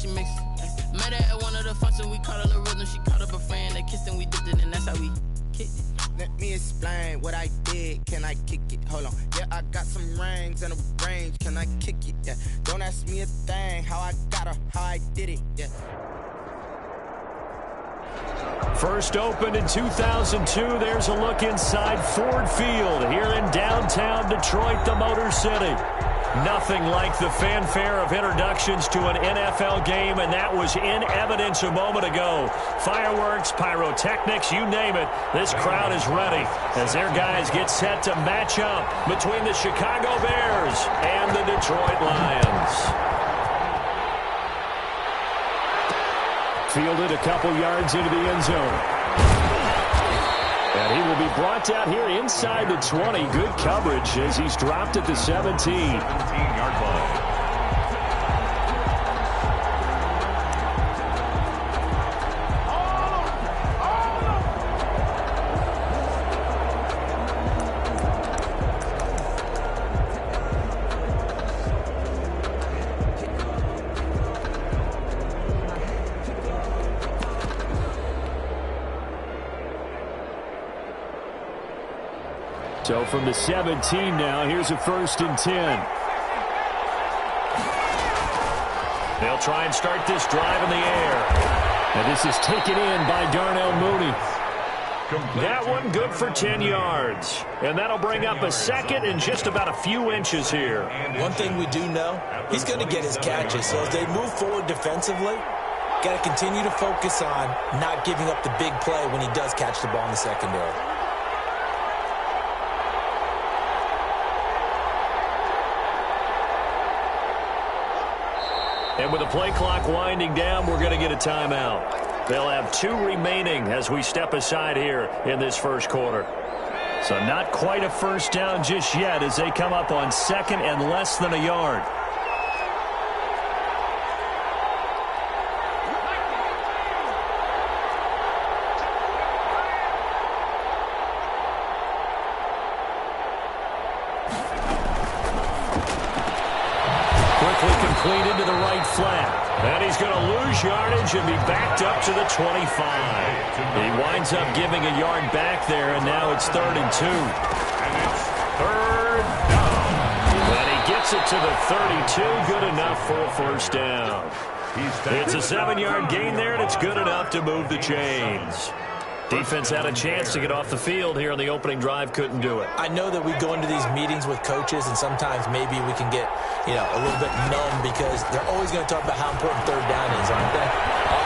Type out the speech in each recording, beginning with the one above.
she mix it. Met her at one of the functions, we caught a little rhythm. She caught up a friend, they kissed and we dipped it, and that's how we kicked it. Let me explain what I did. Can I kick it? Hold on. Yeah, I got some rings and a range. Can I kick it? Yeah. Don't ask me a thing. How I got her, how I did it. Yeah. First opened in 2002. There's a look inside Ford Field here in downtown Detroit, the Motor City. Nothing like the fanfare of introductions to an NFL game, and that was in evidence a moment ago. Fireworks, pyrotechnics, you name it. This crowd is ready as their guys get set to match up between the Chicago Bears and the Detroit Lions. Fielded a couple yards into the end zone. And he will be brought down here inside the 20. Good coverage as he's dropped at the 17-yard line. So from the 17 now, here's a 1st and 10. They'll try and start this drive in the air. And this is taken in by Darnell Mooney. That one good for 10 yards. And that'll bring up a second and just about a few inches here. One thing we do know, he's going to get his catches. So as they move forward defensively, got to continue to focus on not giving up the big play when he does catch the ball in the secondary. And with the play clock winding down, we're going to get a timeout. They'll have 2 remaining as we step aside here in this first quarter. So not quite a first down just yet as they come up on 2nd and less than a yard. Complete into the right flat. And he's going to lose yardage and be backed up to the 25. He winds up giving a yard back there, and now it's 3rd and 2. And it's 3rd down. And he gets it to the 32. Good enough for a first down. It's a 7-yard gain there, and it's good enough to move the chains. Defense had a chance to get off the field here on the opening drive, couldn't do it. I know that we go into these meetings with coaches, and sometimes maybe we can get, a little bit numb because they're always going to talk about how important 3rd down is, aren't they?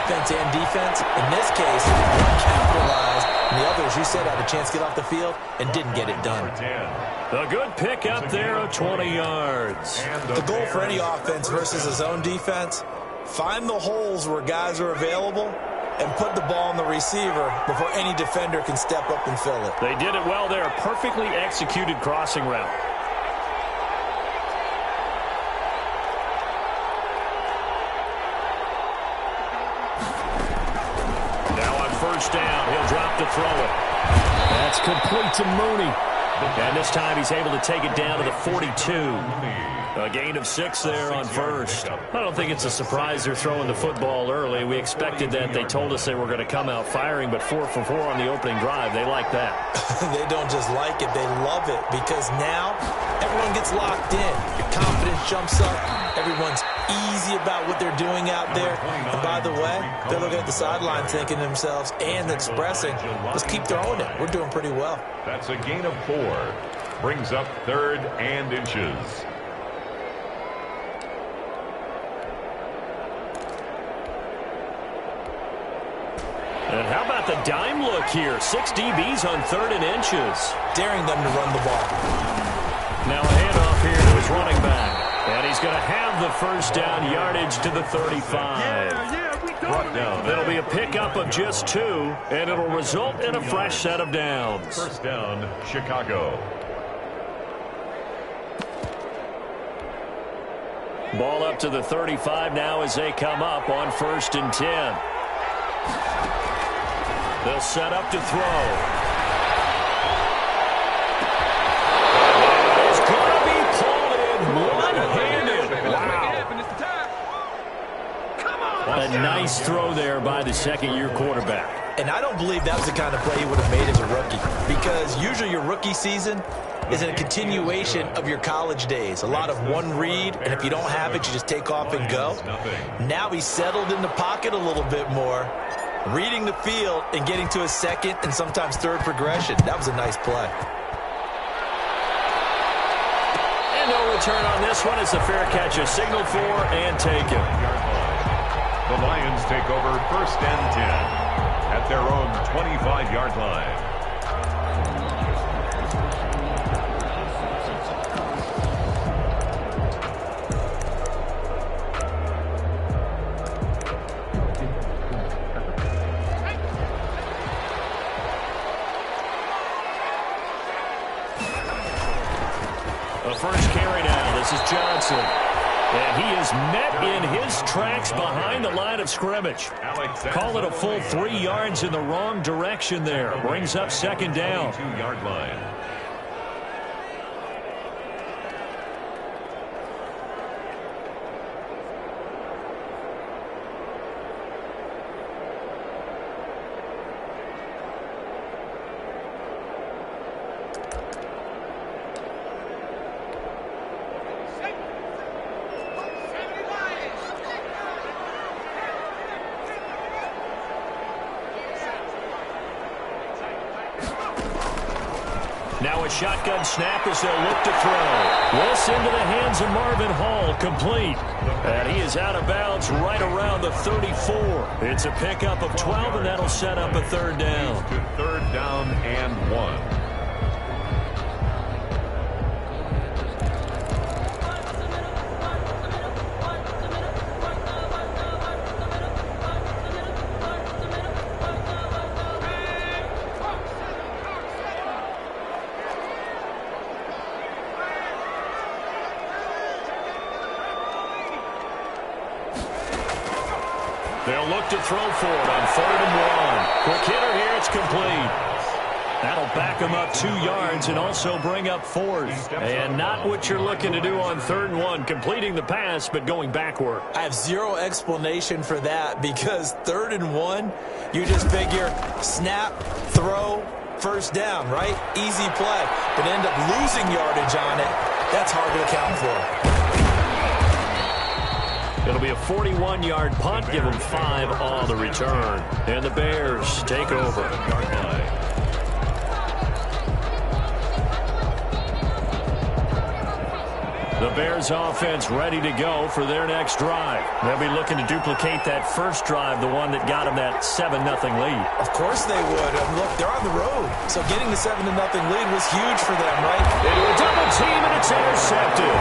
Offense and defense. In this case, one capitalized, and the others, you said, had a chance to get off the field and didn't get it done. A good pick up there of 20 yards. The goal for any offense versus a zone defense, find the holes where guys are available and put the ball on the receiver before any defender can step up and fill it. They did it well there. Perfectly executed crossing route. Now on first down, he'll drop to throw it. That's complete to Mooney. And this time he's able to take it down to the 42. A gain of 6 there on first. I don't think it's a surprise they're throwing the football early. We expected that. They told us they were going to come out firing, but 4 for 4 on the opening drive. They like that. They don't just like it, they love it, because now everyone gets locked in. Your confidence jumps up. Everyone's easy about what they're doing out there. And by the way, they're looking at the sideline thinking to themselves and expressing, let's keep throwing it. We're doing pretty well. That's a gain of 4. Brings up 3rd and inches. And how about the dime look here? 6 DBs on 3rd and inches. Daring them to run the ball. Now a handoff here to his running back. And he's going to have the first down, yardage to the 35. Brought down. It'll be a pickup of just 2, and it'll result in a fresh set of downs. First down, Chicago. Ball up to the 35 now as they come up on 1st and 10. They'll set up to throw. It's going to be pulled in one-handed. Wow. A nice throw there by the second-year quarterback. And I don't believe that was the kind of play he would have made as a rookie, because usually your rookie season is a continuation of your college days. A lot of one read, and if you don't have it, you just take off and go. Now he's settled in the pocket a little bit more, reading the field and getting to a second and sometimes third progression. That was a nice play. And no return on this one. It's a fair catch, a signal for and taken. The Lions take over 1st and 10 at their own 25-yard line. The first carry now. This is Johnson. And he is met in his tracks behind the line of scrimmage. Call it a full 3 yards in the wrong direction there. Brings up second down. 22-yard line. Now a shotgun snap as they'll look to throw. This into the hands of Marvin Hall, complete. And he is out of bounds right around the 34. It's a pickup of 12, and that'll set up a third down. To 3rd down and 1. They'll look to throw for it on 3rd and 1. Quick hitter here, it's complete. That'll back them up 2 yards and also bring up 4th. And not what you're looking to do on 3rd and 1, completing the pass but going backward. I have zero explanation for that, because 3rd and 1, you just figure snap, throw, first down, right? Easy play. But end up losing yardage on it. That's hard to account for. It'll be a 41-yard punt, give them 5 on the return. And the Bears take over. The Bears offense ready to go for their next drive. They'll be looking to duplicate that first drive, the one that got them that 7-0 lead. Of course they would. Look, they're on the road. So getting the 7-0 lead was huge for them, right? Into a double team, and it's intercepted.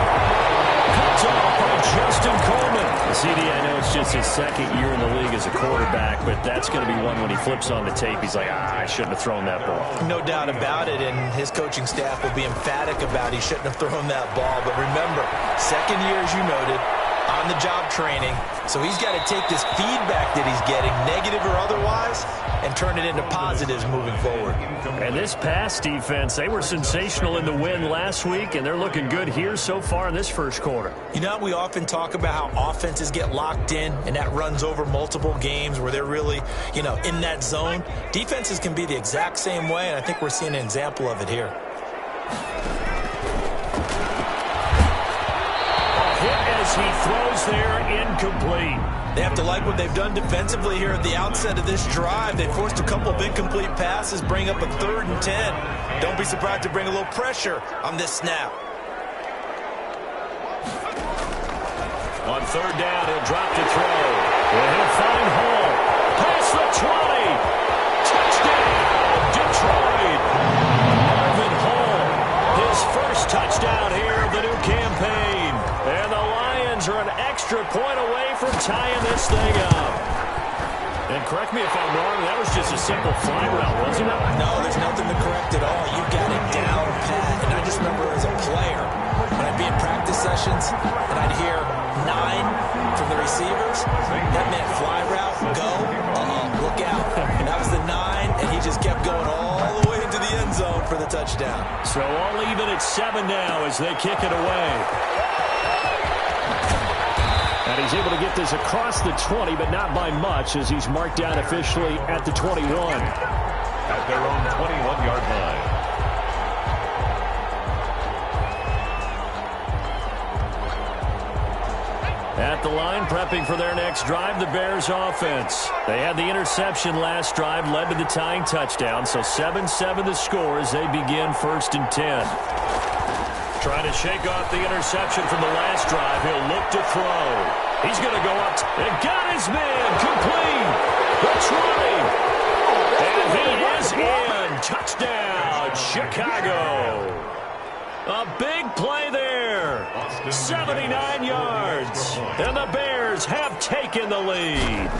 Cut off by Justin Coleman. CD, I know it's just his second year in the league as a quarterback, but that's going to be one when he flips on the tape. He's like, I shouldn't have thrown that ball. No doubt about it, and his coaching staff will be emphatic about he shouldn't have thrown that ball. But remember, second year, as you noted, on-the-job training. So he's got to take this feedback that he's getting, negative or otherwise, and turn it into positives moving forward. And this pass defense, they were sensational in the win last week, and they're looking good here so far in this first quarter. You know, we often talk about how offenses get locked in, and that runs over multiple games where they're really, in that zone. Defenses can be the exact same way, and I think we're seeing an example of it here. As he throws there, incomplete. They have to like what they've done defensively here at the outset of this drive. They forced a couple of incomplete passes, bring up a 3rd and 10. Don't be surprised to bring a little pressure on this snap. On 3rd down, he'll drop to throw. And he'll find Hall. Past the 20. Touchdown, Detroit. Marvin Hall, his first touchdown here of the new campaign. And the Lions are an extra point away from tying this thing up. And correct me if I'm wrong, that was just a simple fly route, wasn't it? No, there's nothing to correct at all. You got it down pat. And I just remember as a player, when I'd be in practice sessions, and I'd hear 9 from the receivers, that meant fly route, go, look out. And that was the 9, and he just kept going all the way into the end zone for the touchdown. So all even at 7 now as they kick it away. And he's able to get this across the 20, but not by much, as he's marked down officially at the 21. At their own 21-yard line. At the line, prepping for their next drive, the Bears offense. They had the interception last drive, led to the tying touchdown, so 7-7 the score as they begin 1st and 10. Trying to shake off the interception from the last drive. He'll look to throw. He's going to go up and got his man complete. That's right. And he is in. Touchdown, Chicago. A big play there. 79 yards. And the Bears have taken the lead.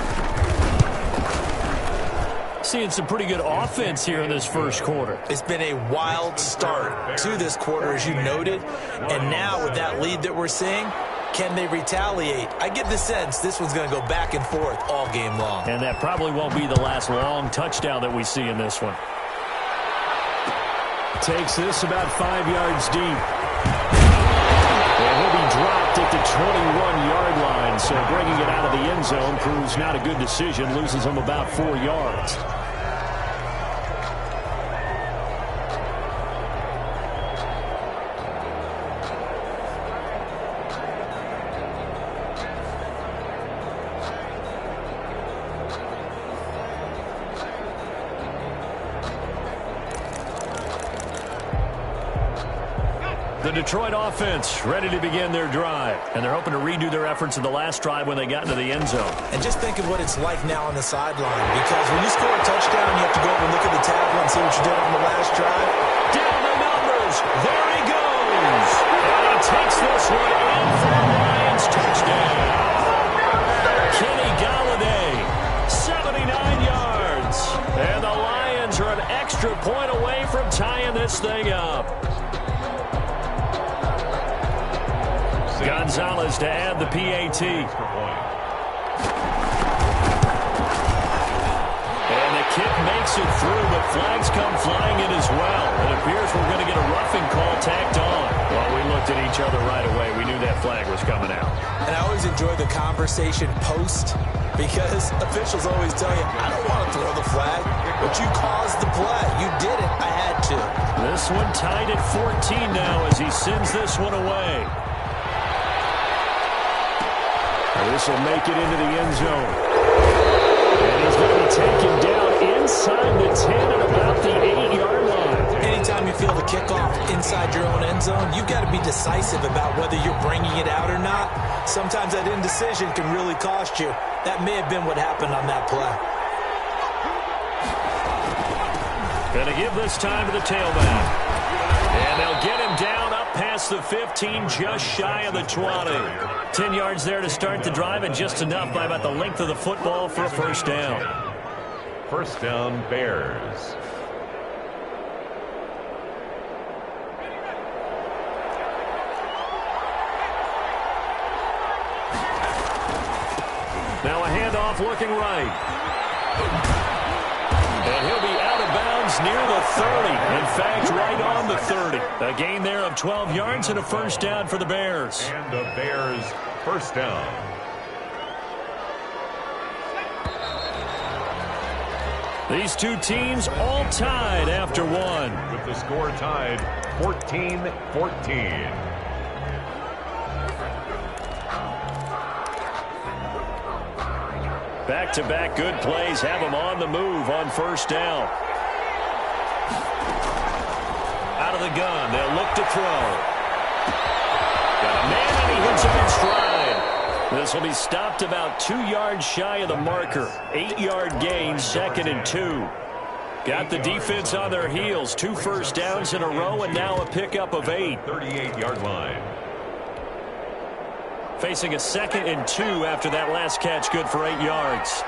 Seeing some pretty good offense here in this first quarter. It's been a wild start to this quarter, as you noted. And now with that lead that we're seeing, can they retaliate? I get the sense this one's going to go back and forth all game long. And that probably won't be the last long touchdown that we see in this one. Takes this about 5 yards deep. And he'll be dropped at the 21-yard line, so bringing it out of the end zone proves not a good decision, loses him about 4 yards. The Detroit offense ready to begin their drive, and they're hoping to redo their efforts in the last drive when they got into the end zone. And just think of what it's like now on the sideline, because when you score a touchdown, you have to go over and look at the tablet and see what you did on the last drive. Down the numbers. There he goes. And he takes this one in for the Lions touchdown. Kenny Galladay, 79 yards. And the Lions are an extra point away from tying this thing up. Gonzalez to add the PAT. And the kick makes it through, but flags come flying in as well. It appears we're going to get a roughing call tacked on. Well, we looked at each other right away. We knew that flag was coming out. And I always enjoy the conversation post, because officials always tell you, I don't want to throw the flag, but you caused the play. You did it. I had to. This one tied at 14 now as he sends this one away. This will make it into the end zone. And he's going to be taken down inside the 10 at about the 8-yard line. Anytime you feel the kickoff inside your own end zone, you've got to be decisive about whether you're bringing it out or not. Sometimes that indecision can really cost you. That may have been what happened on that play. Going to give this time to the tailback. And they'll get him down up past the 15, just shy of the 20. 10 yards there to start the drive, and just enough by about the length of the football for a first down. First down, Bears. Now a handoff looking right. And he'll be out of bounds near the 30. In fact, right on the 30. A gain there of 12 yards and a first down for the Bears. And the Bears first down. These two teams all tied after one. With the score tied 14-14. Back-to-back good plays have them on the move on first down. Out of the gun, they'll look to throw. Got a man and he hits him in stride. This will be stopped about 2 yards shy of the marker. 8-yard gain, 2nd and 2. Got the defense on their heels. 2 first downs in a row and now a pickup of 8. 38-yard line. Facing a 2nd and 2 after that last catch, good for 8 yards.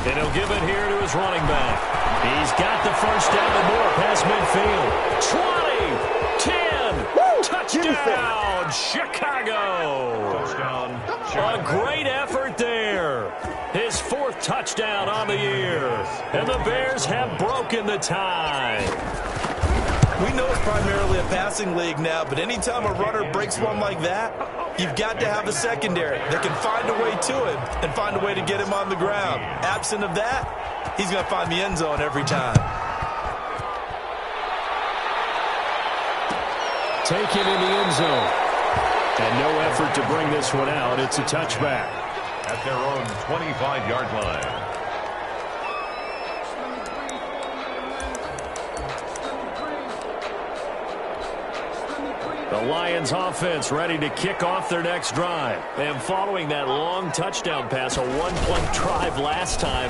And he'll give it here to his running back. He's got the first down and more past midfield. 20, 10, touchdown, Chicago. Touchdown, A great effort there. His 4th touchdown on the year. And the Bears have broken the tie. We know it's primarily a passing league now, but anytime a runner breaks one like that, you've got to have a secondary that can find a way to him and find a way to get him on the ground. Absent of that, he's going to find the end zone every time. Taken in the end zone. And no effort to bring this one out. It's a touchback. At their own 25-yard line. The Lions offense ready to kick off their next drive. And following that long touchdown pass, a one-play drive last time,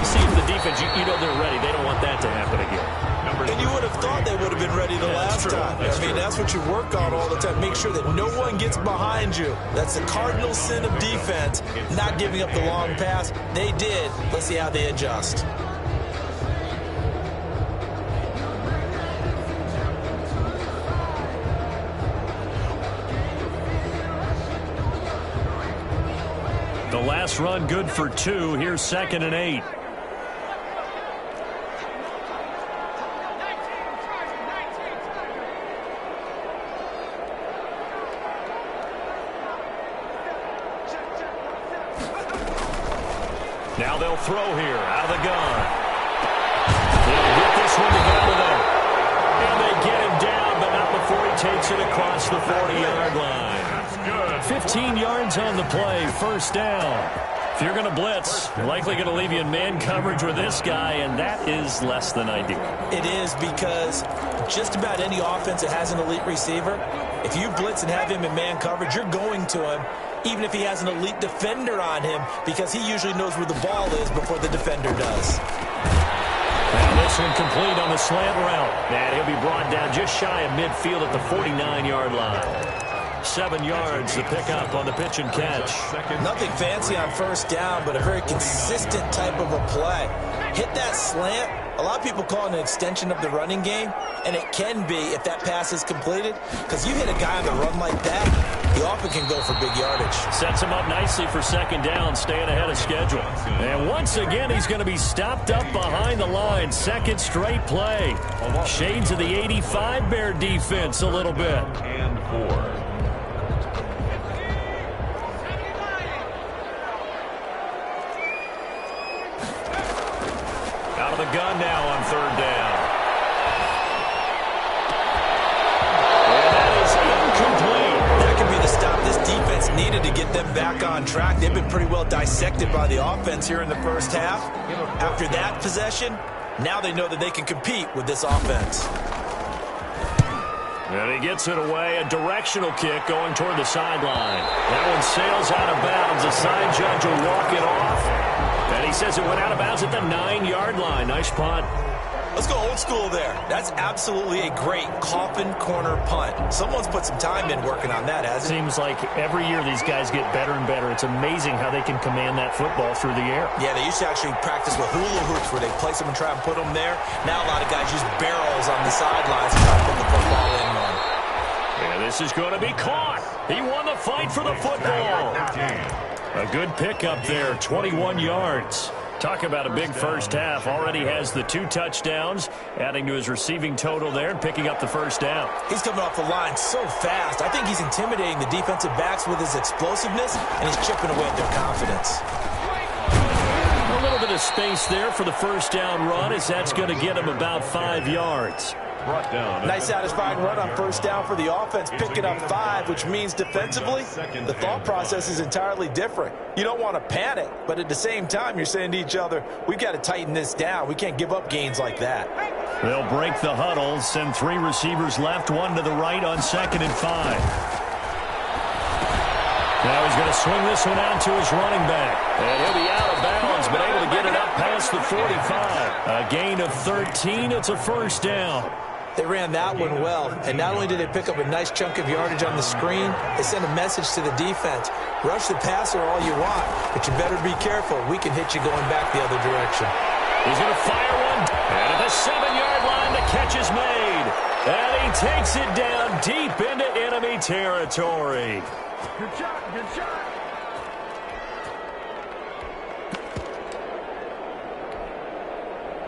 see if the defense, you know they're ready. They don't want that to happen again. And you would have thought they would have been ready the last time. I mean, that's what you work on all the time. Make sure that no one gets behind you. That's the cardinal sin of defense, not giving up the long pass. They did. Let's see how they adjust. The last run good for 2. Here's 2nd and 8. Now they'll throw here out of the gun. They'll get this one together though. And they get him down, but not before he takes it across the 40-yard line. 15 yards on the play, first down. If you're going to blitz, you're likely going to leave you in man coverage with this guy, and that is less than ideal. It is, because just about any offense that has an elite receiver, if you blitz and have him in man coverage, you're going to him, even if he has an elite defender on him, because he usually knows where the ball is before the defender does. And this one complete on the slant route. And he'll be brought down just shy of midfield at the 49-yard line. 7 yards to pick up on the pitch and catch. Nothing fancy on first down, but a very consistent type of a play. Hit that slant. A lot of people call it an extension of the running game, and it can be if that pass is completed, because you hit a guy on the run like that, he often can go for big yardage. Sets him up nicely for 2nd down, staying ahead of schedule. And once again, he's going to be stopped up behind the line. 2nd straight play. Shades of the 85 Bear defense a little bit. And 4. Out of the gun now on 3rd down. And that is incomplete. That could be the stop this defense needed to get them back on track. They've been pretty well dissected by the offense here in the first half. After that possession, now they know that they can compete with this offense. And he gets it away. A directional kick going toward the sideline. That one sails out of bounds. The side judge will walk it off. And he says it went out of bounds at the 9-yard line. Nice punt. Let's go old school there. That's absolutely a great coffin corner punt. Someone's put some time in working on that, hasn't it? Seems like every year these guys get better and better. It's amazing how they can command that football through the air. Yeah, they used to actually practice with hula hoops where they place them and try and put them there. Now a lot of guys use barrels on the sidelines to try to put the football in one. And this is going to be caught. He won the fight for the football. A good pickup there, 21 yards. Talk about a big first half. Already has the 2 touchdowns, adding to his receiving total there and picking up the first down. He's coming off the line so fast. I think he's intimidating the defensive backs with his explosiveness, and he's chipping away at their confidence. A little bit of space there for the first down run, as that's going to get him about 5 yards. Nice satisfying run on first down for the offense, picking up 5, which means defensively, the thought process is entirely different. You don't want to panic, but at the same time, you're saying to each other, we've got to tighten this down. We can't give up gains like that. They'll break the huddle, send 3 receivers left, 1 to the right on 2nd and 5. Now he's going to swing this one out to his running back. And he'll be out of bounds, but able to get it up past the 45. A gain of 13. It's a first down. They ran that one well, and not only did they pick up a nice chunk of yardage on the screen, they sent a message to the defense. Rush the passer all you want, but you better be careful. We can hit you going back the other direction. He's going to fire one. And at the 7-yard line, the catch is made. And he takes it down deep into enemy territory. Good shot, good shot.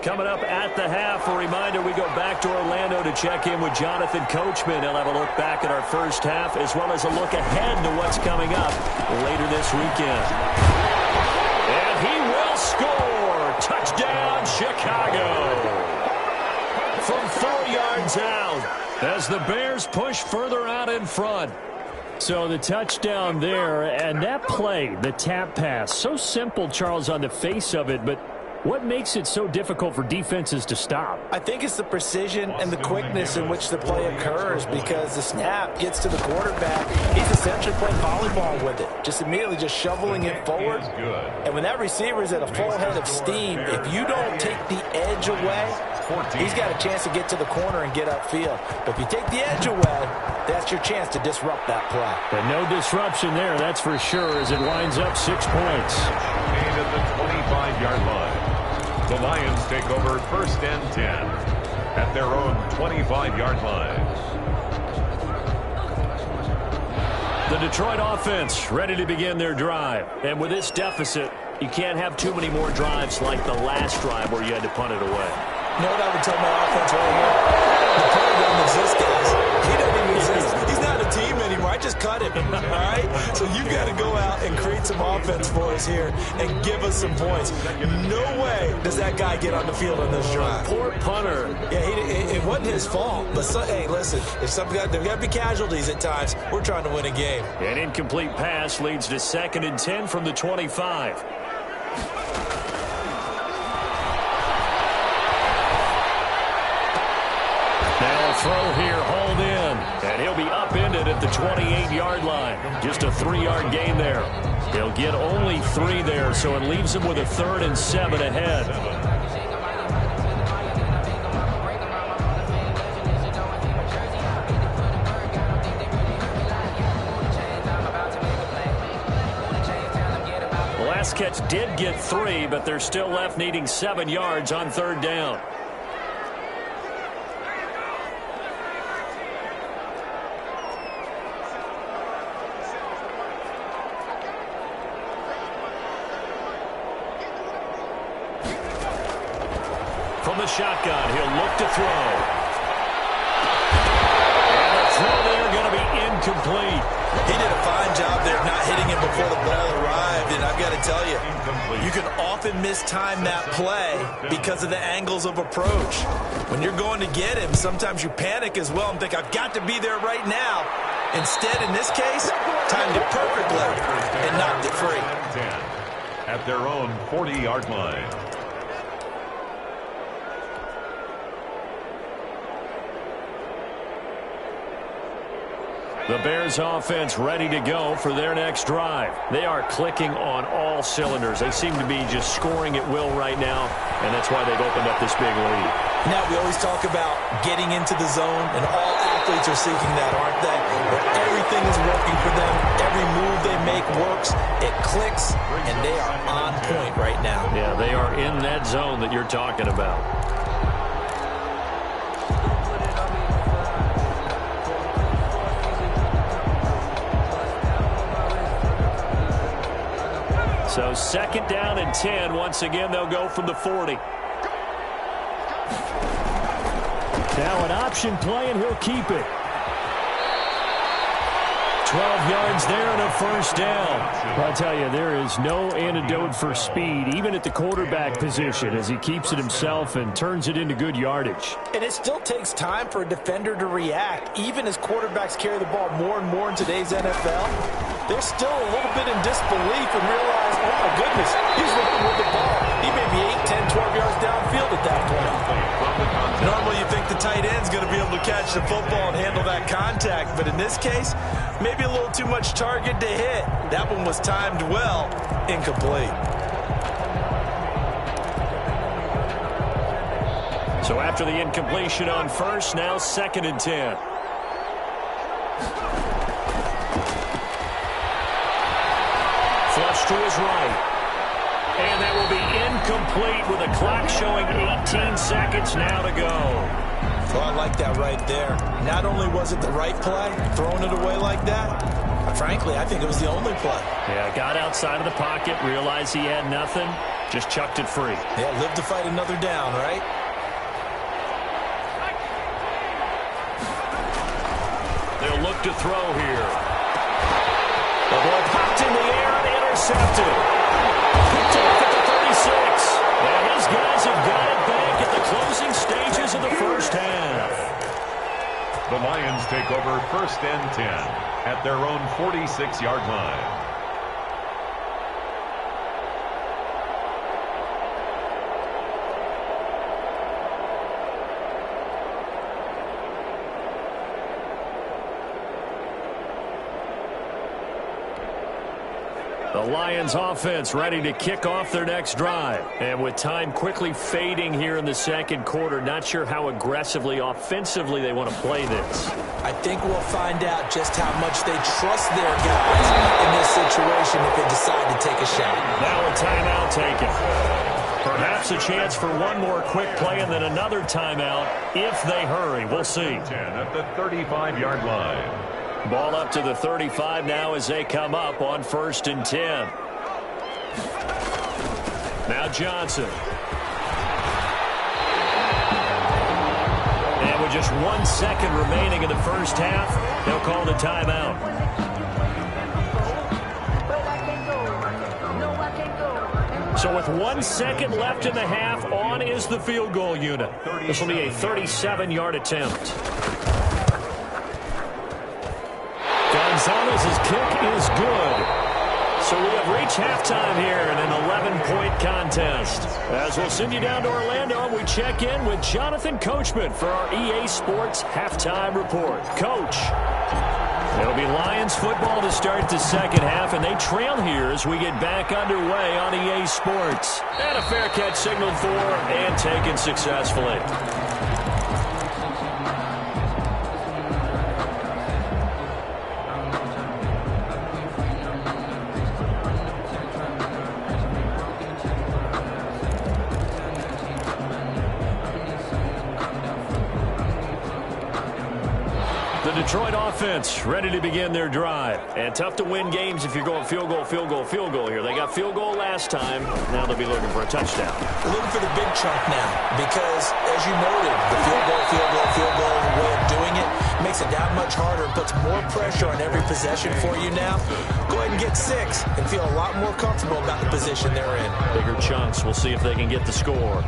Coming up at the half, a reminder we go back to Orlando to check in with Jonathan Coachman. He'll have a look back at our first half as well as a look ahead to what's coming up later this weekend. And he will score. Touchdown, Chicago. From 4 yards out as the Bears push further out in front. So the touchdown there, and that play, the tap pass, so simple, Charles, on the face of it, but what makes it so difficult for defenses to stop? I think it's the precision and the quickness in which the play occurs, because the snap gets to the quarterback. He's essentially playing volleyball with it, just immediately just shoveling it forward. And when that receiver is at a full head of steam, if you don't take the edge away, he's got a chance to get to the corner and get upfield. But if you take the edge away, that's your chance to disrupt that play. But no disruption there, that's for sure, as it winds up 6 points. Gain at the 25-yard line. The Lions take over 1st and 10 at their own 25-yard line. The Detroit offense ready to begin their drive. And with this deficit, you can't have too many more drives like the last drive where you had to punt it away. You know what I would tell my offense right here? The player doesn't exist, guys. He doesn't even exist. He's not a team anymore. I just cut him, all right? So you got to go out and create some offense for us here and give us some points. No way does that guy get on the field on this drive. Poor punter. Yeah, it wasn't his fault. But, hey, listen, if there got to be casualties at times, we're trying to win a game. An incomplete pass leads to 2nd and 10 from the 25. Now a throw here, hauled in, and he'll be upended at the 28-yard line. Just a 3-yard gain there. He'll get only 3 there, so it leaves him with a 3rd and 7 ahead. The last catch did get 3, but they're still left needing 7 yards on 3rd down. From the shotgun, he'll look to throw. And the throw there going to be incomplete. He did a fine job there not hitting him before the ball arrived, and I've got to tell you, you can often mistime that play because of the angles of approach. When you're going to get him, sometimes you panic as well and think, I've got to be there right now. Instead, in this case, timed it perfectly and knocked it free. At their own 40-yard line. The Bears offense ready to go for their next drive. They are clicking on all cylinders. They seem to be just scoring at will right now, and that's why they've opened up this big lead. Now, we always talk about getting into the zone, and all athletes are seeking that, aren't they? Where everything is working for them, every move they make works, it clicks, and they are on point right now. Yeah, they are in that zone that you're talking about. So 2nd down and 10. Once again, they'll go from the 40. Now an option play, and he'll keep it. 12 yards there and a 1st down. I'll tell you, there is no antidote for speed, even at the quarterback position, as he keeps it himself and turns it into good yardage. And it still takes time for a defender to react, even as quarterbacks carry the ball more and more in today's NFL. They're still a little bit in disbelief and realize, oh my goodness, he's running with the ball. He may be 8, 10, 12 yards downfield at that point. Normally you think the tight end's going to be able to catch the football and handle that contact, but in this case, maybe a little too much target to hit. That one was timed well, incomplete. So after the incompletion on 1st, now 2nd and 10. Flush to his right. And that will be incomplete with a clock showing 18 seconds now to go. Well, I like that right there. Not only was it the right play, throwing it away like that, Frankly, I think it was the only play. Yeah, got outside of the pocket, realized he had nothing, just chucked it free. Yeah, live to fight another down, right? They'll look to throw here. The ball popped in the air and intercepted. Picked off at the 36. And his guys have got it back at the closing stages of the first half. The Lions take over 1st and 10 at their own 46-yard line. The Lions offense ready to kick off their next drive. And with time quickly fading here in the second quarter, not sure how aggressively, offensively they want to play this. I think we'll find out just how much they trust their guys in this situation if they decide to take a shot. Now a timeout taken. Perhaps a chance for one more quick play and then another timeout if they hurry. We'll see. 10 at the 35-yard line. Ball up to the 35 now as they come up on 1st and 10. Now Johnson. And with just 1 second remaining in the first half, they'll call the timeout. So with 1 second left in the half, on is the field goal unit. This will be a 37-yard attempt. Gonzalez's kick is good. So we have reached halftime here in an 11-point contest. As we'll send you down to Orlando, we check in with Jonathan Coachman for our EA Sports Halftime Report. Coach, it'll be Lions football to start the second half, and they trail here as we get back underway on EA Sports. And a fair catch signaled for and taken successfully. The Detroit offense ready to begin their drive. And tough to win games if you're going field goal, field goal, field goal here. They got field goal last time. Now they'll be looking for a touchdown. They're looking for the big chunk now because, as you noted, the field goal way of doing it makes it that much harder and puts more pressure on every possession for you now. Go ahead and get 6 and feel a lot more comfortable about the position they're in. Bigger chunks. We'll see if they can get the score.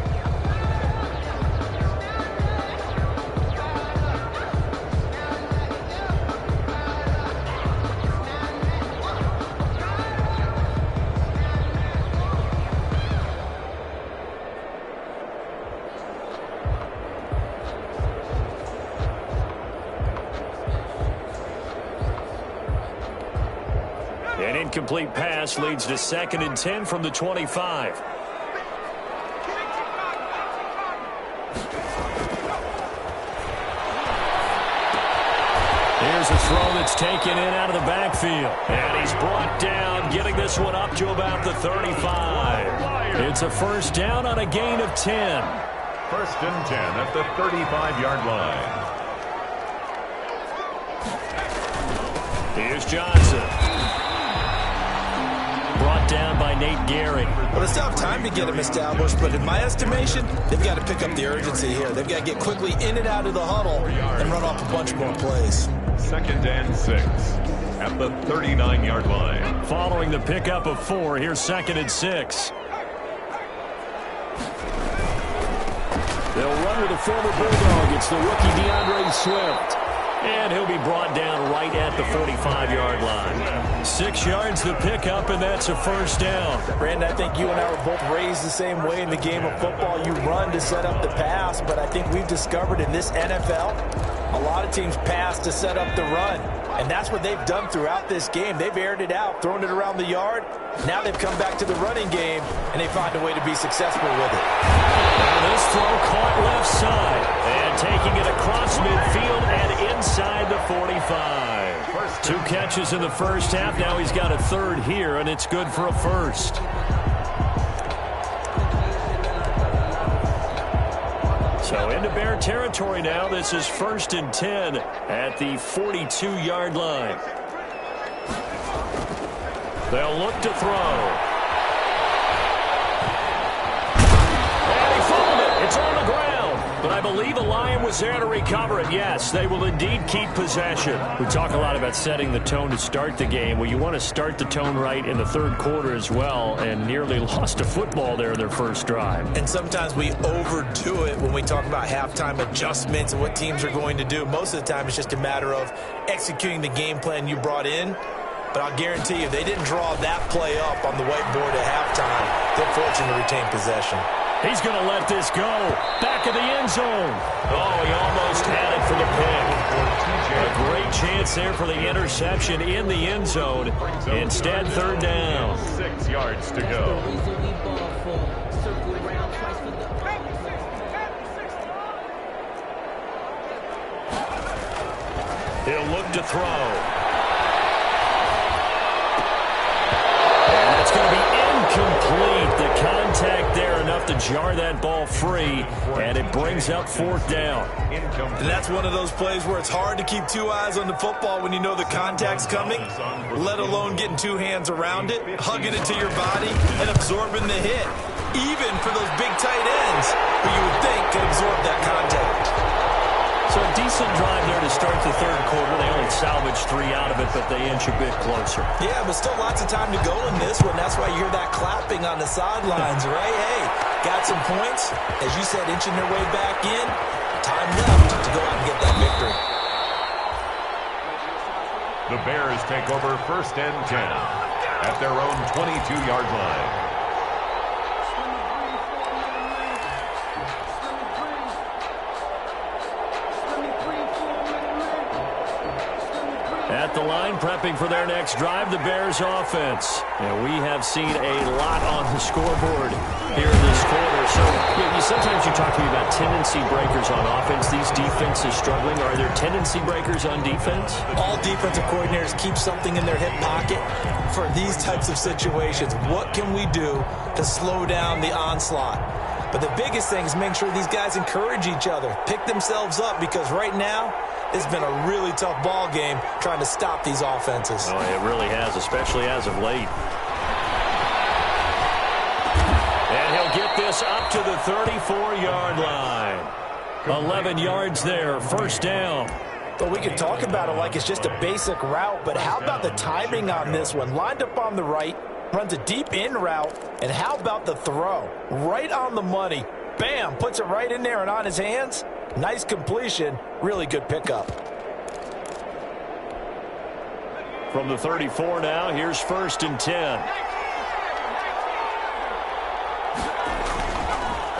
An incomplete pass leads to 2nd and 10 from the 25. Here's a throw that's taken in out of the backfield. And he's brought down, getting this one up to about the 35. It's a first down on a gain of 10. 1st and 10 at the 35-yard line. Here's Johnson. Brought down by Nate Gehring. Well, they still have time to get him established, but in my estimation, they've got to pick up the urgency here. They've got to get quickly in and out of the huddle and run off a bunch more plays. 2nd and 6 at the 39-yard line. Following the pickup of 4, here's 2nd and 6. They'll run with a former Bulldog. It's the rookie DeAndre Swift. And he'll be brought down right at the 45-yard line. 6 yards the pickup, and that's a first down. Brandon, I think you and I were both raised the same way in the game of football. You run to set up the pass, but I think we've discovered in this NFL, a lot of teams pass to set up the run. And that's what they've done throughout this game. They've aired it out, thrown it around the yard. Now they've come back to the running game, and they find a way to be successful with it. Now this throw caught left side, and taking it across midfield and inside the 45. 2 catches in the first half. Now he's got a 3rd here, and it's good for a first. So into Bear territory now. This is 1st and 10 at the 42-yard line. They'll look to throw. And he fumbled it. It's on the ground. But I believe a Lion was there to recover it. Yes, they will indeed keep possession. We talk a lot about setting the tone to start the game. Well, you want to start the tone right in the third quarter as well, and nearly lost a football there in their first drive. And sometimes we overdo it when we talk about halftime adjustments and what teams are going to do. Most of the time, it's just a matter of executing the game plan you brought in. But I'll guarantee you, they didn't draw that play up on the whiteboard at halftime. They're fortunate to retain possession. He's going to let this go. Back of the end zone. Oh, he almost had it for the pick. A great chance there for the interception in the end zone. Instead, third down. 6 yards to go. He'll look to throw. And that's going to be incomplete. The contact there enough to jar that ball free, and it brings up fourth down. And that's one of those plays where it's hard to keep two eyes on the football when you know the contact's coming, let alone getting two hands around it, hugging it to your body, and absorbing the hit, even for those big tight ends who you would think could absorb that contact. So a decent drive there to start the third quarter. They only salvaged 3 out of it, but they inch a bit closer. Yeah, but still lots of time to go in this one. That's why you hear that clapping on the sidelines, right? Hey, got some points. As you said, inching their way back in. Time left to go out and get that victory. The Bears take over first and 10 at their own 22-yard line. At the line, prepping for their next drive, the Bears offense. And we have seen a lot on the scoreboard here in this quarter. So sometimes you talk to me about tendency breakers on offense. These defenses struggling. Are there tendency breakers on defense? All defensive coordinators keep something in their hip pocket for these types of situations. What can we do to slow down the onslaught? But the biggest thing is make sure these guys encourage each other, pick themselves up, because right now it's been a really tough ball game trying to stop these offenses. Oh, it really has, especially as of late. And he'll get this up to the 34-yard line. 11 yards there, first down. But we can talk about it like it's just a basic route, but how about the timing on this one? Lined up on the right, runs a deep in route, and how about the throw? Right on the money. Bam, puts it right in there and on his hands. Nice completion, really good pickup. From the 34 now, here's first and 10.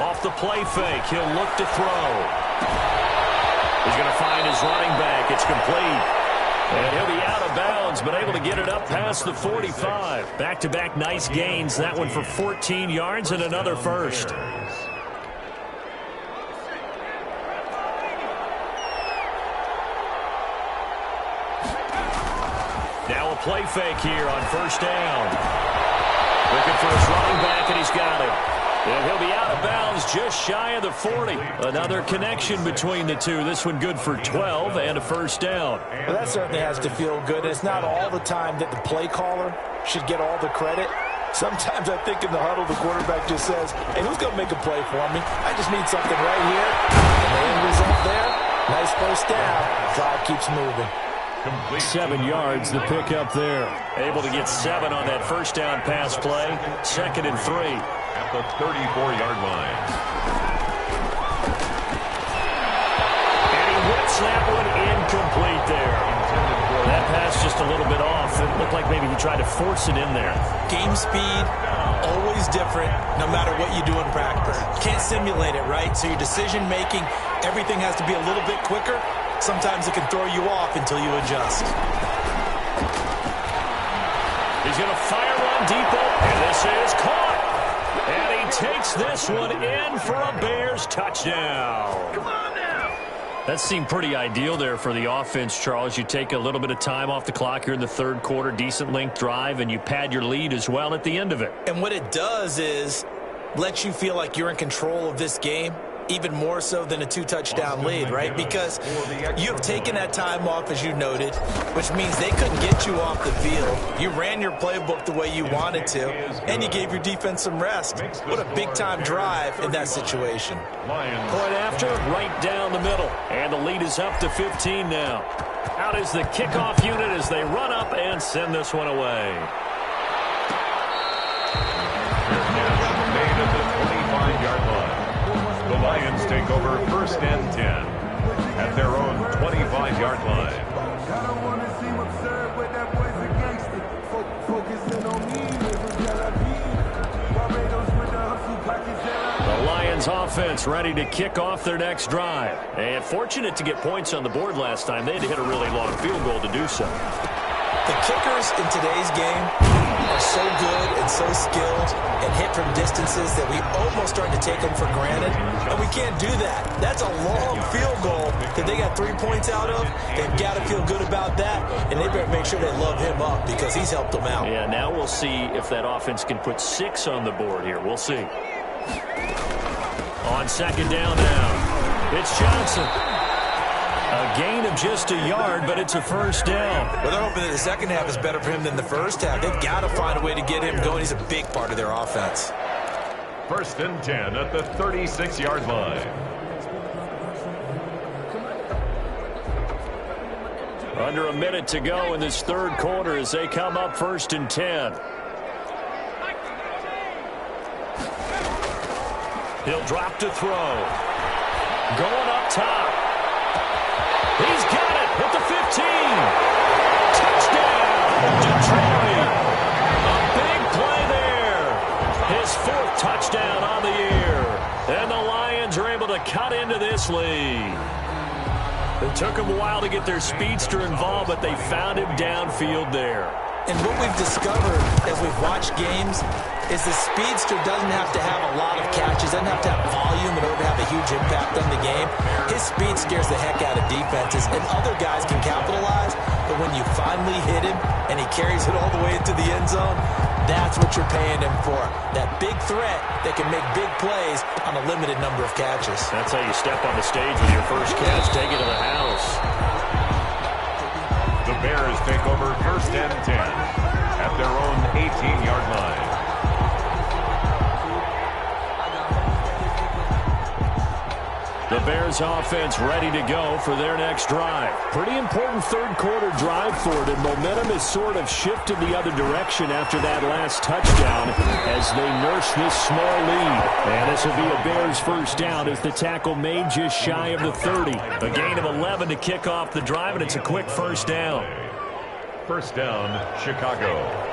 Off the play fake, he'll look to throw. He's going to find his running back. It's complete. And he'll be out of bounds, but able to get it up past the 45. Back-to-back nice gains. That one for 14 yards and another first. Now a play fake here on first down. Looking for his running back, and he's got it. And he'll be out of bounds just shy of the 40. Another connection between the two. This one good for 12 and a first down. Well, that certainly has to feel good. It's not all the time that the play caller should get all the credit. Sometimes I think in the huddle, the quarterback just says, hey, who's going to make a play for me? I just need something right here. And the end result there, nice first down. Drive keeps moving. 7 yards, the pickup there. Able to get 7 on that first down pass play. 2nd and 3. At the 34-yard line. And he whips that one incomplete there. That pass just a little bit off. It looked like maybe he tried to force it in there. Game speed, always different, no matter what you do in practice. Can't simulate it, right? So your decision making, everything has to be a little bit quicker. Sometimes it can throw you off until you adjust. He's going to fire one deep, and this is caught. And he takes this one in for a Bears touchdown. Come on now. That seemed pretty ideal there for the offense, Charles. You take a little bit of time off the clock here in the third quarter, decent length drive, and you pad your lead as well at the end of it. And what it does is let you feel like you're in control of this game. even more so than a 2-touchdown lead, right? Because you've taken that time off, as you noted, which means they couldn't get you off the field. You ran your playbook the way you wanted to, and you gave your defense some rest. What a big-time drive in that situation. Point after, right down the middle. And the lead is up to 15 now. Out is the kickoff unit as they run up and send this one away. Made at the 25-yard line. The Lions take over 1st and 10 at their own 25-yard line. I don't want to seem absurd, but that boy's a gangster. Focusing on me, Barbados with the hustle pockets. The Lions offense ready to kick off their next drive. And fortunate to get points on the board last time. They had to hit a really long field goal to do so. The kickers in today's game are so good and so skilled and hit from distances that we almost start to take them for granted, and we can't do that. That's a long field goal that they got 3 points out of. They've got to feel good about that, and they better make sure they love him up because he's helped them out. Yeah, now we'll see if that offense can put 6 on the board here. We'll see. On 2nd down now, it's Johnson. A gain of just a yard, but it's a 1st down. Well, they're hoping that the second half is better for him than the first half. They've got to find a way to get him going. He's a big part of their offense. 1st and 10 at the 36-yard line. Under a minute to go in this 3rd quarter as they come up 1st and 10. He'll drop to throw. Going up top. He's got it at the 15. Touchdown, Detroit. A big play there. His 4th touchdown on the year. And the Lions are able to cut into this lead. It took them a while to get their speedster involved, but they found him downfield there. And what we've discovered as we've watched games is the speedster doesn't have to have a lot of catches, doesn't have to have volume in order to have a huge impact on the game. His speed scares the heck out of defenses, and other guys can capitalize, but when you finally hit him and he carries it all the way into the end zone, that's what you're paying him for. That big threat that can make big plays on a limited number of catches. That's how you step on the stage with your first catch, take it to the house. The Bears take over 1st and 10 at their own 18-yard line. The Bears offense ready to go for their next drive. Pretty important 3rd quarter drive for it, and momentum has sort of shifted the other direction after that last touchdown as they nurse this small lead. And this will be a Bears 1st down as the tackle made just shy of the 30. A gain of 11 to kick off the drive, and it's a quick 1st down. 1st down, Chicago.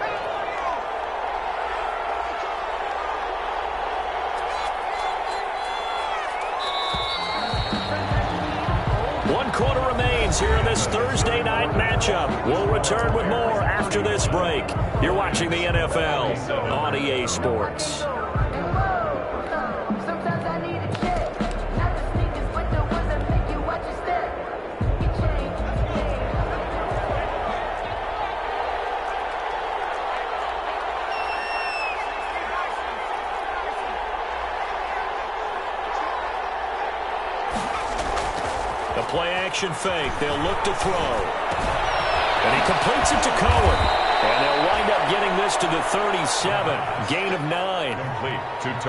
One quarter remains here in this Thursday night matchup. We'll return with more after this break. You're watching the NFL on EA Sports. The play-action fake. They'll look to throw. And he completes it to Cohen. And they'll wind up getting this to the 37. Gain of 9.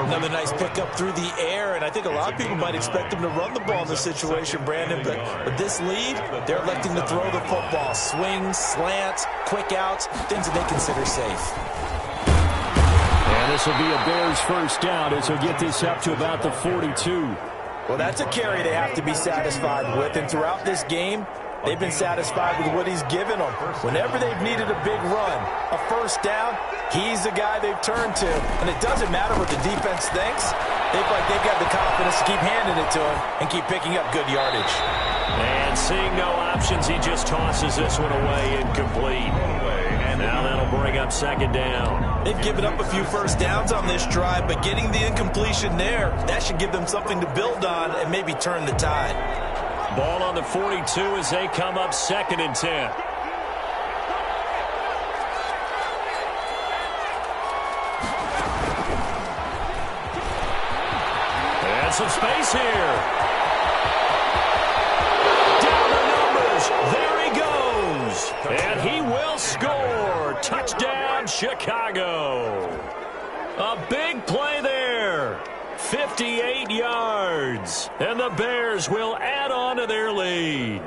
Another nice pickup through the air, and I think a lot of people might expect them to run the ball in this situation, Brandon. But this lead, they're electing to throw the football. Swings, slants, quick outs, things that they consider safe. And this will be a Bears 1st down as he'll get this up to about the 42. Well, that's a carry they have to be satisfied with, and throughout this game, they've been satisfied with what he's given them. Whenever they've needed a big run, a 1st down, he's the guy they've turned to. And it doesn't matter what the defense thinks. They've got the confidence to keep handing it to him and keep picking up good yardage. And seeing no options, he just tosses this one away incomplete. And now that'll bring up 2nd down. They've given up a few 1st downs on this drive, but getting the incompletion there, that should give them something to build on and maybe turn the tide. Ball on the 42 as they come up 2nd and 10. And Got some space here. Down the numbers. There he goes. And he will score. Touchdown, Chicago. A big play there. 58 yards. And the Bears will add on to their lead.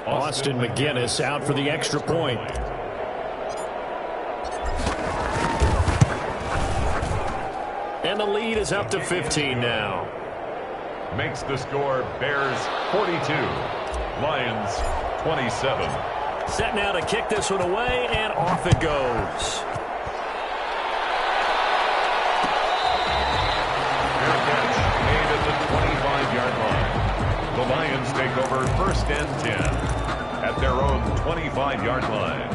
Austin McGinnis out for the extra point. And the lead is up to 15 now. Makes the score Bears 42, Lions 27. Set now to kick this one away, and off it goes. Fair catch made at the 25-yard line. The Lions take over first and 10 at their own 25-yard line.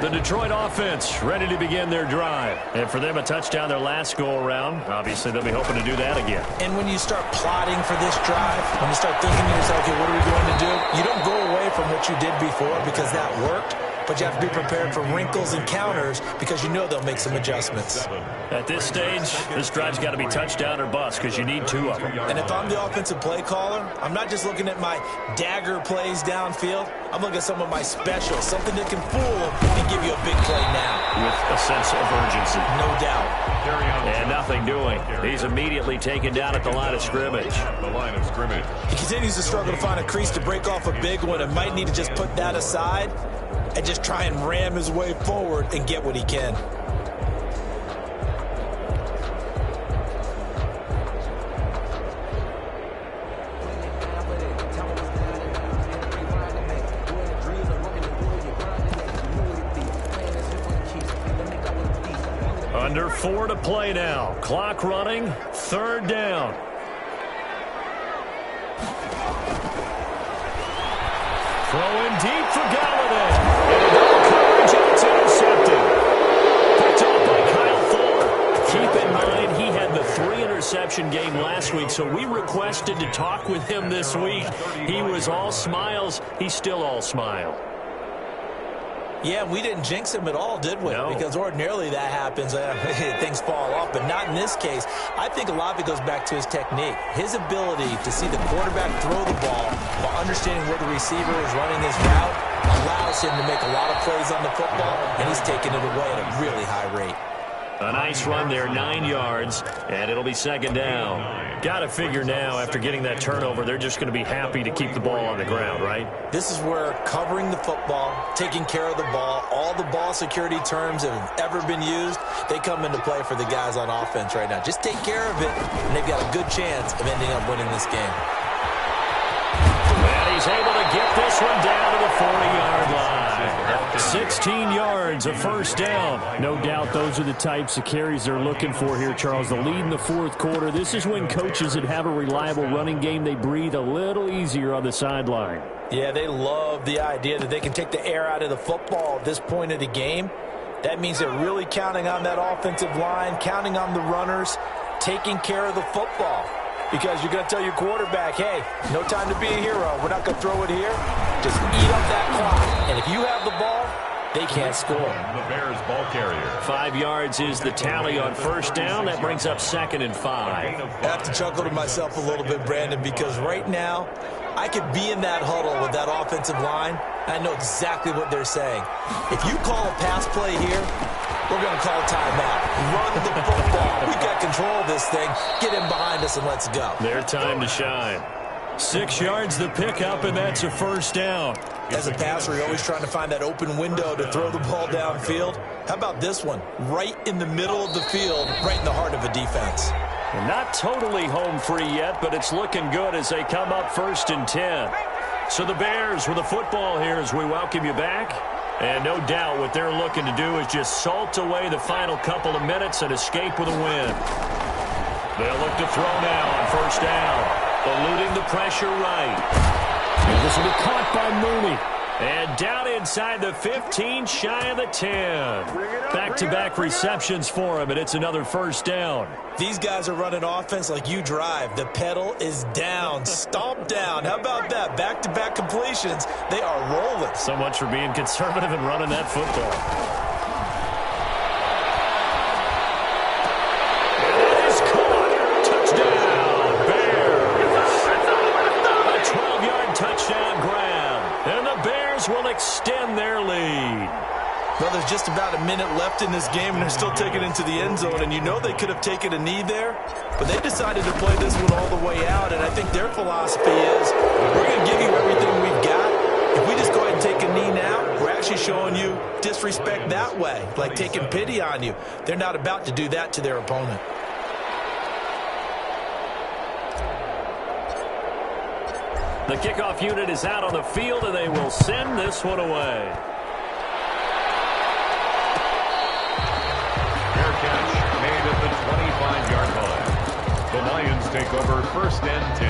The Detroit offense ready to begin their drive. And for them, a touchdown their last go-around. Obviously, they'll be hoping to do that again. And when you start plotting for this drive, when you start thinking to yourself, okay, what are we going to do? You don't go away from what you did before because that worked. But you have to be prepared for wrinkles and counters because you know they'll make some adjustments. At this stage, this drive's got to be touchdown or bust because you need two of them. And if I'm the offensive play caller, I'm not just looking at my dagger plays downfield. I'm looking at some of my specials, something that can fool them and give you a big play now. With a sense of urgency. No doubt. And nothing doing. He's immediately taken down at the line of scrimmage. The line of scrimmage. He continues to struggle to find a crease to break off a big one and might need to just put that aside and just try and ram his way forward and get what he can. Under 4 to play now. Clock running. Third down. Throwing deep for Galladay. Coverage, and it's intercepted. Picked up by Kyle Fuller. Keep in mind, he had the 3-interception game last week, so we requested to talk with him this week. He was all smiles. He's still all smile. Yeah, we didn't jinx him at all, did we? No. Because ordinarily that happens. Things fall off, but not in this case. I think a lot of it goes back to his technique. His ability to see the quarterback throw the ball while understanding where the receiver is running his route allows him to make a lot of plays on the football, and he's taking it away at a really high rate. A nice run there, 9 yards, and it'll be second down. Got to figure now, after getting that turnover, they're just going to be happy to keep the ball on the ground, right? This is where covering the football, taking care of the ball, all the ball security terms that have ever been used, they come into play for the guys on offense right now. Just take care of it, and they've got a good chance of ending up winning this game. And he's able to get this one down to the 40-yard line. 16 yards, a first down. No doubt those are the types of carries they're looking for here, Charles. The lead in the fourth quarter. This is when coaches that have a reliable running game, they breathe a little easier on the sideline. Yeah, they love the idea that they can take the air out of the football at this point of the game. That means they're really counting on that offensive line, counting on the runners, taking care of the football. Because you're going to tell your quarterback, hey, no time to be a hero. We're not going to throw it here. Just eat up that clock. And if you have the ball, they can't score. The Bears ball carrier. 5 yards is the tally on first down. That brings up 2nd and 5. I have to chuckle to myself a little bit, Brandon, because right now I could be in that huddle with that offensive line. I know exactly what they're saying. If you call a pass play here, we're going to call timeout. Run the football. We got control of this thing. Get in behind us and let's go. Their time to shine. 6 yards the pickup, and that's a first down. As a passer, you're always trying to find that open window to throw the ball downfield. How about this one? Right in the middle of the field, right in the heart of a defense. Well, not totally home free yet, but it's looking good as they come up 1st and 10. So the Bears with the football here as we welcome you back. And no doubt what they're looking to do is just salt away the final couple of minutes and escape with a win. They'll look to throw now on first down. Eluding the pressure right. And this will be caught by Mooney. And down inside the 15, shy of the 10. Back-to-back receptions for him, and it's another first down. These guys are running offense like you drive. The pedal is down, stomp down. How about that? Back-to-back completions. They are rolling. So much for being conservative and running that football. Bears will extend their lead. Well, there's just about a minute left in this game, and they're still taking it into the end zone. And you know they could have taken a knee there, but they decided to play this one all the way out. And I think their philosophy is, we're going to give you everything we've got. If we just go ahead and take a knee now, we're actually showing you disrespect that way, like taking pity on you. They're not about to do that to their opponent. The kickoff unit is out on the field, and they will send this one away. Fair catch made at the 25-yard line. The Lions take over 1st and 10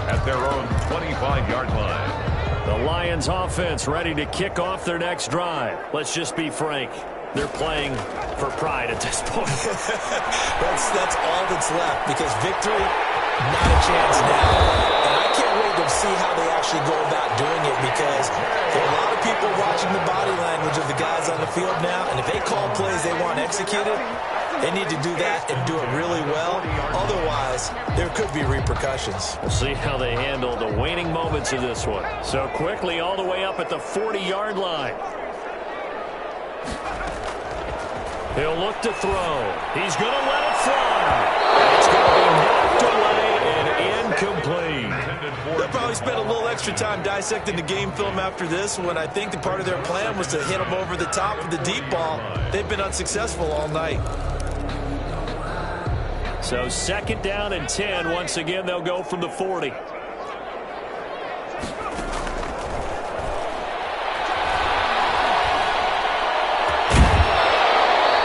at their own 25-yard line. The Lions offense ready to kick off their next drive. Let's just be frank. They're playing for pride at this point. That's all that's left, because victory, not a chance now. And I can't wait to see how they actually go about doing it, because there are a lot of people watching the body language of the guys on the field now, and if they call plays they want executed, they need to do that and do it really well. Otherwise, there could be repercussions. We'll see how they handle the waning moments of this one. So quickly all the way up at the 40-yard line. He'll look to throw. He's going to let it fly. It's going to be knocked away and incomplete. They'll probably spend a little extra time dissecting the game film after this one. I think that part of their plan was to hit them over the top with the deep ball. They've been unsuccessful all night. So 2nd down and 10. Once again, they'll go from the 40.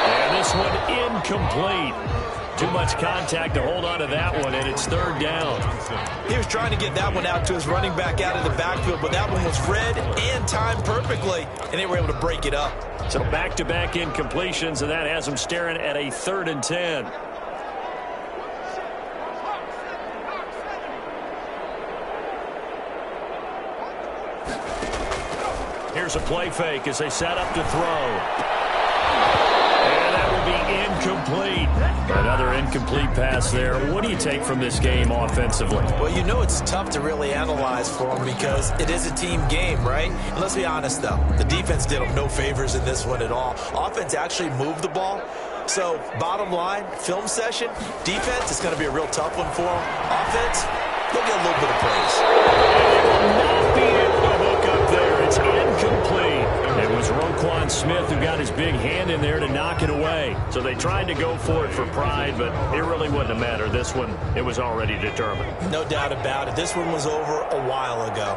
And this one incomplete. Too much contact to hold on to that one, and it's 3rd down. He was trying to get that one out to his running back out of the backfield, but that one was read and timed perfectly, and they were able to break it up. So back-to-back incompletions, and that has them staring at a 3rd and 10. Here's a play fake as they set up to throw. And that will be incomplete. Another incomplete pass there. What do you take from this game offensively? Well, you know it's tough to really analyze for them because it is a team game, right? And let's be honest, though. The defense did them no favors in this one at all. Offense actually moved the ball. So, bottom line, film session, defense is going to be a real tough one for them. Offense, they'll get a little bit of praise. They will not be able to hook up there. It's incomplete. It was Roquan Smith who got his big hand in there to knock it away. So they tried to go for it for pride, but it really wouldn't have mattered. This one, it was already determined. No doubt about it. This one was over a while ago.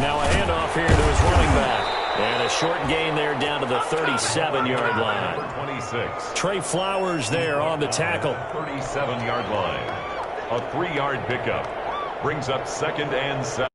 Now a handoff here to his running back. And a short gain there down to the 37-yard line. 26. Trey Flowers there on the tackle. 37-yard line. A 3-yard pickup. Brings up 2nd and 7.